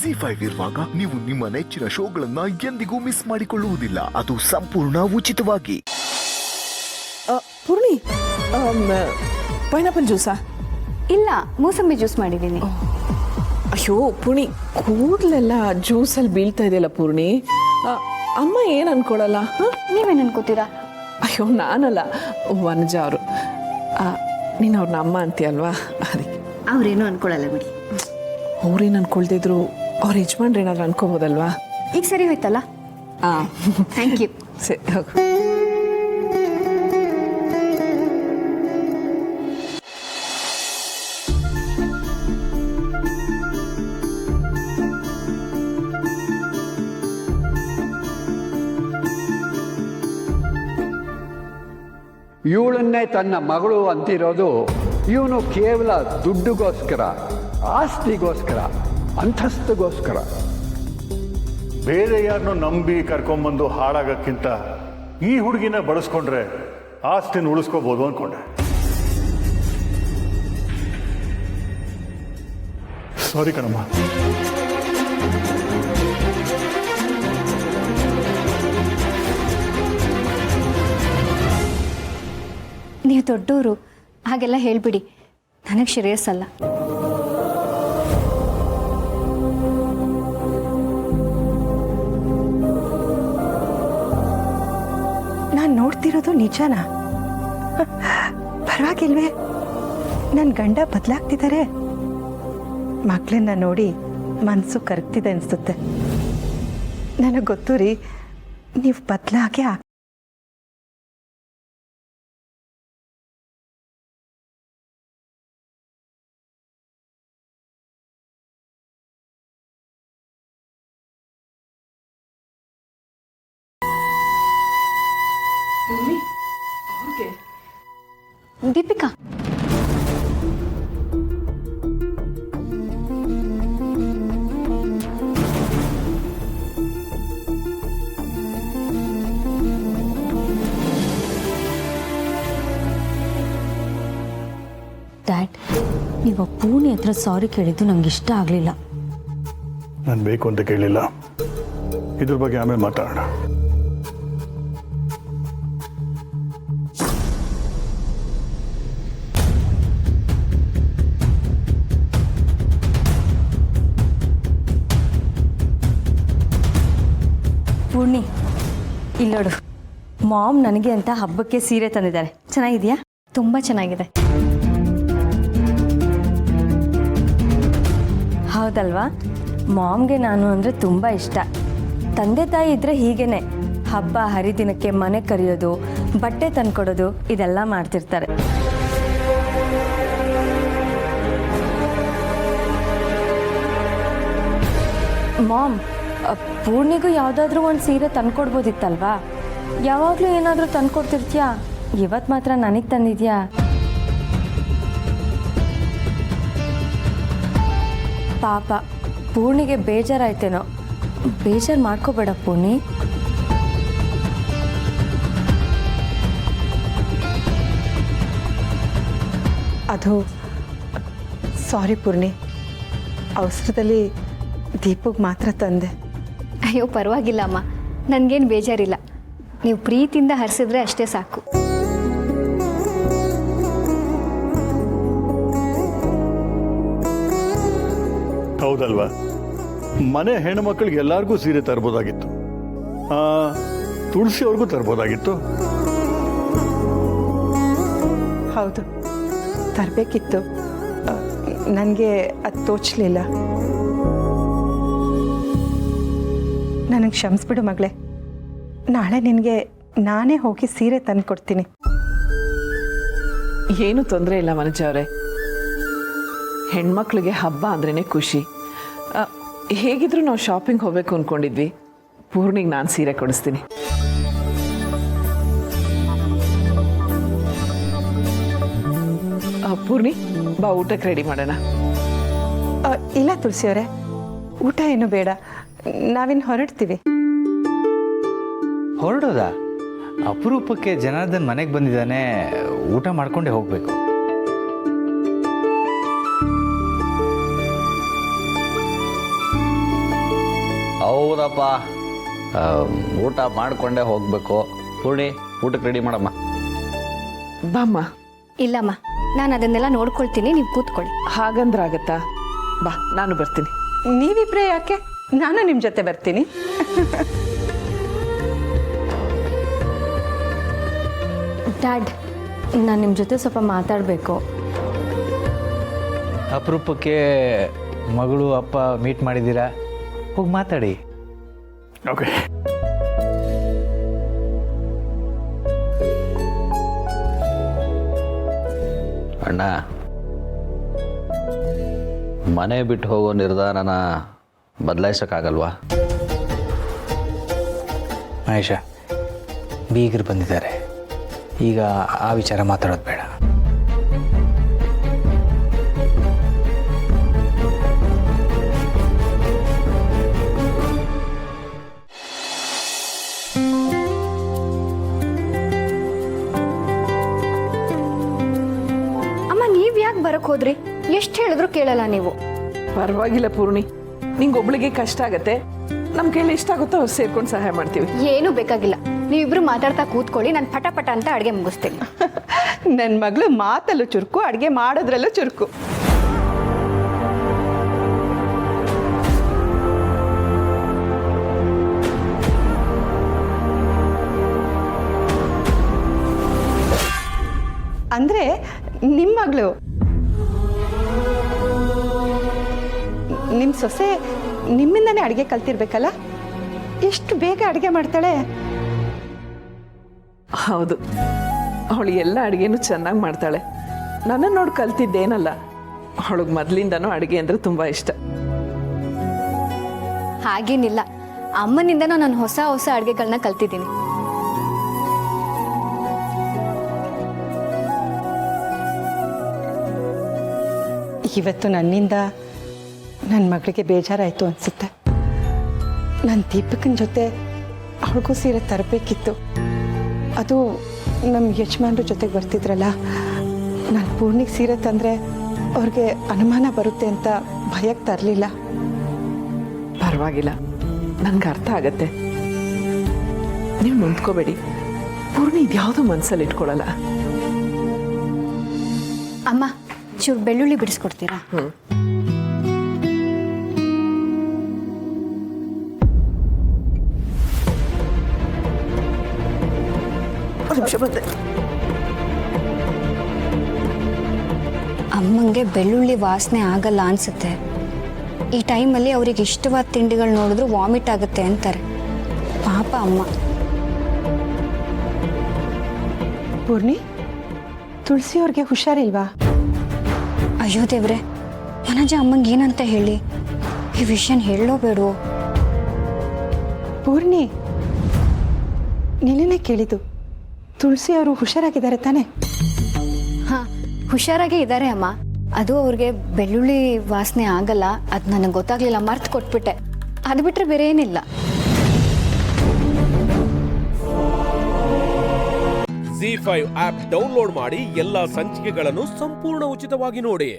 ಜಿ5 ಇರುವಾಗ ನೀವು ನಿಮ್ಮ ನೆಚ್ಚಿನ ಶೋಗಳನ್ನ ಎಂದಿಗೂ ಮಿಸ್ ಮಾಡಿಕೊಳ್ಳುವುದಿಲ್ಲ. ಅದು ಸಂಪೂರ್ಣ ಉಚಿತವಾಗಿ. ಪೂರ್ಣಿ, ಪೈನಾಪಲ್ ಜ್ಯೂಸಾ? ಇಲ್ಲ, ಮೂಸಂಬಿ ಜ್ಯೂಸ್ ಮಾಡಿದ್ದೀನಿ. ಅಯ್ಯೋ ಪೂರ್ಣಿ, ಕೂದಲೆಲ್ಲ ಜ್ಯೂಸಲ್ಲಿ ಬೀಳ್ತಾ ಇದೆಯಲ್ಲ ಪೂರ್ಣಿ. ಅಮ್ಮ ಏನು ಅನ್ಕೊಳ್ಳಲ್ಲ? ನೀವೇನು ಅನ್ಕೋತೀರಾ? ಅಯ್ಯೋ ನಾನಲ್ಲ, ವನಜ ಅವರು. ನೀನು ಅವ್ರನ್ನ ಅಮ್ಮ ಅಂತೀಯಲ್ವಾ, ಅದಕ್ಕೆ. ಅವ್ರೇನು ಅನ್ಕೊಳ್ಳಲ್ಲ ಬಿಡಿ. ಅವ್ರೇನು ಅನ್ಕೊಳ್ತಿದ್ರು, ಅವ್ರ ಯಜಮಾನ್ರು ಏನಾದ್ರು ಅನ್ಕೋಬೋದಲ್ವಾ? ಈಗ ಸರಿ ಹೋಯ್ತಲ್ಲ. ಹಾಂ, ಥ್ಯಾಂಕ್ ಯು. ಸರಿ ಹೋಗು. ಇವಳನ್ನೇ ತನ್ನ ಮಗಳು ಅಂತಿರೋದು ಇವನು ಕೇವಲ ದುಡ್ಡುಗೋಸ್ಕರ, ಆಸ್ತಿಗೋಸ್ಕರ, ಅಂತಸ್ತಿಗೋಸ್ಕರ. ಬೇರೆ ಯಾರನ್ನೂ ನಂಬಿ ಕರ್ಕೊಂಬಂದು ಹಾಳಾಗಕ್ಕಿಂತ ಈ ಹುಡುಗಿನ ಬಳಸ್ಕೊಂಡ್ರೆ ಆಸ್ತಿನ ಉಳಿಸ್ಕೋಬೋದು ಅಂದ್ಕೊಂಡೆ. ಸಾರಿ ಕಣಮ್ಮ. ನೀವು ದೊಡ್ಡವರು, ಹಾಗೆಲ್ಲ ಹೇಳ್ಬಿಡಿ. ನನಗೆ ಶ್ರೇಯಸ್ಸಲ್ಲ. ನಾನು ನೋಡ್ತಿರೋದು ನಿಜನಾ? ಪರವಾಗಿಲ್ವೇ? ನನ್ನ ಗಂಡ ಬದಲಾಗ್ತಿದ್ದಾರೆ. ಮಕ್ಕಳನ್ನ ನೋಡಿ ಮನಸ್ಸು ಕರಗ್ತಿದೆ ಅನಿಸುತ್ತೆ. ನನಗೆ ಗೊತ್ತು ರೀ, ನೀವು ಬದಲಾಗೆ ದೀಪಿಕಾ, ಡ್ಯಾಡ್, ನೀವು ಪೂರ್ಣಿ ಹತ್ರ ಸಾರಿ ಕೇಳಿದ್ದು ನಂಗೆ ಇಷ್ಟ ಆಗಲಿಲ್ಲ. ನಾನು ಬೇಕು ಅಂತ ಕೇಳಿಲ್ಲ. ಇದ್ರ ಬಗ್ಗೆ ಆಮೇಲೆ ಮಾತಾಡೋಣ. ಪೂರ್ಣಿ, ಇಲ್ಲೋಡು, ಮಾಮ್ ನನಗೆ ಅಂತ ಹಬ್ಬಕ್ಕೆ ಸೀರೆ ತಂದಿದ್ದಾರೆ. ಚೆನ್ನಾಗಿದೆಯಾ? ತುಂಬ ಚೆನ್ನಾಗಿದೆ. ಹೌದಲ್ವಾ? ಮಾಮ್ಗೆ ನಾನು ಅಂದರೆ ತುಂಬ ಇಷ್ಟ. ತಂದೆ ತಾಯಿ ಇದ್ದರೆ ಹೀಗೇನೆ, ಹಬ್ಬ ಹರಿದಿನಕ್ಕೆ ಮನೆ ಕರೆಯೋದು, ಬಟ್ಟೆ ತಂದ್ಕೊಡೋದು, ಇದೆಲ್ಲ ಮಾಡ್ತಿರ್ತಾರೆ. ಮಾಮ್, ಪೂರ್ಣಿಗೂ ಯಾವುದಾದ್ರೂ ಒಂದು ಸೀರೆ ತಂದ್ಕೊಡ್ಬೋದಿತ್ತಲ್ವಾ? ಯಾವಾಗಲೂ ಏನಾದರೂ ತಂದ್ಕೊಡ್ತಿರ್ತೀಯಾ? ಇವತ್ತು ಮಾತ್ರ ನನಗೆ ತಂದಿದ್ಯಾ? ಪಾಪ ಪೂರ್ಣಿಗೆ ಬೇಜಾರಾಯ್ತೇನೋ. ಬೇಜಾರು ಮಾಡ್ಕೋಬೇಡ ಪೂರ್ಣಿ. ಅದು ಸಾರಿ ಪೂರ್ಣಿ, ಅವಸರದಲ್ಲಿ ದೀಪಕ್ಕೆ ಮಾತ್ರ ತಂದೆ. ಅಯ್ಯೋ ಪರವಾಗಿಲ್ಲ ಅಮ್ಮ, ನನಗೇನು ಬೇಜಾರಿಲ್ಲ. ನೀವು ಪ್ರೀತಿಯಿಂದ ಹರಿಸಿದ್ರೆ ಅಷ್ಟೇ ಸಾಕು. ಹೌದಲ್ವಾ? ಮನೆ ಹೆಣ್ಮಕ್ಳಿಗೆ ಎಲ್ಲರಿಗೂ ಸೀರೆ ತರ್ಬೋದಾಗಿತ್ತು. ತುಳಸಿ ಅವ್ರಿಗೂ ತರ್ಬೋದಾಗಿತ್ತು. ಹೌದು, ತರಬೇಕಿತ್ತು. ನನಗೆ ಅದು ತೋಚಲಿಲ್ಲ. ನನಗೆ ಕ್ಷಮಿಸ್ಬಿಡು ಮಗಳೇ. ನಾಳೆ ನಿನಗೆ ನಾನೇ ಹೋಗಿ ಸೀರೆ ತಂದು ಕೊಡ್ತೀನಿ. ಏನು ತೊಂದರೆ ಇಲ್ಲ ವನಜ ಅವರೇ. ಹೆಣ್ಮಕ್ಳಿಗೆ ಹಬ್ಬ ಅಂದ್ರೇ ಖುಷಿ. ಹೇಗಿದ್ರು ನಾವು ಶಾಪಿಂಗ್ ಹೋಗ್ಬೇಕು ಅಂದ್ಕೊಂಡಿದ್ವಿ. ಪೂರ್ಣಿಗೆ ನಾನು ಸೀರೆ ಕೊಡಿಸ್ತೀನಿ. ಪೂರ್ಣಿ, ಬಾ ಊಟಕ್ಕೆ ರೆಡಿ ಮಾಡೋಣ. ಇಲ್ಲ ತುಳಸಿಯವರೇ, ಊಟ ಏನು ಬೇಡ, ನಾವಿನ್ನು ಹೊರಡ್ತೀವಿ. ಹೊರಡೋದಾ? ಅಪರೂಪಕ್ಕೆ ಜನಾರ್ದನ್ ಮನೆಗೆ ಬಂದಿದ್ದಾನೆ, ಊಟ ಮಾಡ್ಕೊಂಡೇ ಹೋಗಬೇಕು. ಹೌದಪ್ಪ, ಊಟ ಮಾಡಿಕೊಂಡೇ ಹೋಗಬೇಕು. ಪೂರ್ಣಿ, ಊಟಕ್ಕೆ ರೆಡಿ ಮಾಡಮ್ಮ. ಬಾಮ್ಮ. ಇಲ್ಲಮ್ಮ, ನಾನು ಅದನ್ನೆಲ್ಲ ನೋಡ್ಕೊಳ್ತೀನಿ, ನೀವು ಕೂತ್ಕೊಳ್ಳಿ. ಹಾಗಂದ್ರಾಗತ್ತಾ? ಬಾ, ನಾನು ಬರ್ತೀನಿ. ನೀವಿಬ್ರೇ ಯಾಕೆ, ನಾನು ನಿಮ್ಮ ಜೊತೆ ಬರ್ತೀನಿ. ಡ್ಯಾಡ್, ನಾನು ನಿಮ್ಮ ಜೊತೆ ಸ್ವಲ್ಪ ಮಾತಾಡಬೇಕು. ಅಪರೂಪಕ್ಕೆ ಮಗಳು ಅಪ್ಪ ಮೀಟ್ ಮಾಡಿದ್ದೀರಾ, ಹೋಗಿ ಮಾತಾಡಿ. ಓಕೆ. ಅಣ್ಣ, ಮನೆ ಬಿಟ್ಟು ಹೋಗೋ ನಿರ್ಧಾರನ ಬದಲಾಯಿಸೋಕ್ಕಾಗಲ್ವಾ? ಮಹೇಶ, ಬೀಗರು ಬಂದಿದ್ದಾರೆ, ಈಗ ಆ ವಿಚಾರ ಮಾತಾಡೋದು ಬೇಡ. ಅಮ್ಮ, ನೀವು ಯಾಕೆ ಬರಕ್ ಹೋದ್ರಿ? ಎಷ್ಟು ಹೇಳಿದ್ರು ಕೇಳಲ್ಲ ನೀವು. ಪರವಾಗಿಲ್ಲ ಪೂರ್ಣಿ, ನಿಂಗೊಬ್ಳಿಗೆ ಕಷ್ಟ ಆಗತ್ತೆ, ನಮ್ಮ ಕೈಲಿ ಎಷ್ಟಾಗುತ್ತೋ ಅವ್ರು ಸೇರ್ಕೊಂಡು ಸಹಾಯ ಮಾಡ್ತೀವಿ. ಏನೂ ಬೇಕಾಗಿಲ್ಲ, ನೀವಿಬ್ರು ಮಾತಾಡ್ತಾ ಕೂತ್ಕೊಳ್ಳಿ, ನಾನು ಪಟ ಪಟ ಅಂತ ಅಡುಗೆ ಮುಗಿಸ್ತೀನಿ. ನನ್ನ ಮಗಳು ಮಾತಲ್ಲೂ ಚುರುಕು, ಅಡುಗೆ ಮಾಡೋದ್ರಲ್ಲೂ ಚುರುಕು. ಅಂದರೆ ನಿಮ್ಮ ಮಗಳು, ನಿಮ್ಮ ಸೊಸೆ ನಿಮ್ಮಿಂದನೇ ಅಡುಗೆ ಕಲ್ತಿರ್ಬೇಕಲ್ಲ? ಎಷ್ಟು ಬೇಗ ಅಡುಗೆ ಮಾಡ್ತಾಳೆ. ಹೌದು, ಅವಳು ಎಲ್ಲ ಅಡುಗೆನೂ ಚೆನ್ನಾಗಿ ಮಾಡ್ತಾಳೆ. ನನ್ನನ್ನು ನೋಡಿ ಕಲ್ತಿದ್ದೇನಲ್ಲ, ಅವಳಿಗೆ ಮೊದಲಿಂದನೂ ಅಡುಗೆ ಅಂದರೆ ತುಂಬ ಇಷ್ಟ. ಹಾಗೇನಿಲ್ಲ, ಅಮ್ಮನಿಂದನೂ ನಾನು ಹೊಸ ಹೊಸ ಅಡುಗೆಗಳನ್ನ ಕಲ್ತಿದ್ದೀನಿ. ಇವತ್ತು ನನ್ನಿಂದ ನನ್ನ ಮಗಳಿಗೆ ಬೇಜಾರಾಯಿತು ಅನಿಸುತ್ತೆ. ನಾನು ದೀಪಕನ ಜೊತೆ ಅವಳಿಗೂ ಸೀರೆ ತರಬೇಕಿತ್ತು. ಅದು ನಮ್ಮ ಯಜಮಾನ್ರ ಜೊತೆಗೆ ಬರ್ತಿದ್ರಲ್ಲ, ನಾನು ಪೂರ್ಣಿಗೆ ಸೀರೆ ತಂದರೆ ಅವ್ರಿಗೆ ಅನುಮಾನ ಬರುತ್ತೆ ಅಂತ ಭಯಕ್ಕೆ ತರಲಿಲ್ಲ. ಪರವಾಗಿಲ್ಲ, ನನಗೆ ಅರ್ಥ ಆಗತ್ತೆ, ನೀವು ನೊಂದ್ಕೋಬೇಡಿ. ಪೂರ್ಣಿ ಇದ್ಯಾವುದೂ ಮನಸ್ಸಲ್ಲಿ ಇಟ್ಕೊಳ್ಳಲ್ಲ. ಅಮ್ಮ, ಚೂರು ಬೆಳ್ಳುಳ್ಳಿ ಬಿಡಿಸ್ಕೊಡ್ತೀರಾ? ಅಮ್ಮಂಗೆ ಬೆಳ್ಳುಳ್ಳಿ ವಾಸನೆ ಆಗಲ್ಲ ಅನ್ಸುತ್ತೆ. ಈ ಟೈಮಲ್ಲಿ ಅವ್ರಿಗೆ ಇಷ್ಟವಾದ ತಿಂಡಿಗಳು ನೋಡಿದ್ರು ವಾಮಿಟ್ ಆಗುತ್ತೆ ಅಂತಾರೆ. ಪಾಪ ಅಮ್ಮ. ಪೂರ್ಣಿ, ತುಳಸಿ ಅವ್ರಿಗೆ ಹುಷಾರಿಲ್ವಾ? ಅಯ್ಯೋ ದೇವ್ರೆ, ವನಜ ಅಮ್ಮಂಗೆ ಏನಂತ ಹೇಳಿ? ಈ ವಿಷಯನ ಹೇಳೋ ಬೇಡವೋ? ಪೂರ್ಣಿ, ನಿನ್ನೆ ಕೇಳಿದ್ದು, ತುಳಸಿ ಅವರು ಹುಷಾರಾಗಿದ್ದಾರೆ ತಾನೆ? ಹಾಂ, ಹುಷಾರಾಗೇ ಇದ್ದಾರೆ ಅಮ್ಮ. ಅದು ಅವ್ರಿಗೆ ಬೆಳ್ಳುಳ್ಳಿ ವಾಸನೆ ಆಗಲ್ಲ, ಅದು ನನಗೆ ಗೊತ್ತಾಗ್ಲಿಲ್ಲ, ಮರ್ತು ಕೊಟ್ಬಿಟ್ಟೆ. ಅದು ಬಿಟ್ಟರೆ ಬೇರೆ ಏನಿಲ್ಲ. ZEE5 ಆಪ್ ಡೌನ್ಲೋಡ್ ಮಾಡಿ ಎಲ್ಲಾ ಸಂಚಿಕೆಗಳನ್ನು ಸಂಪೂರ್ಣ ಉಚಿತವಾಗಿ ನೋಡಿ.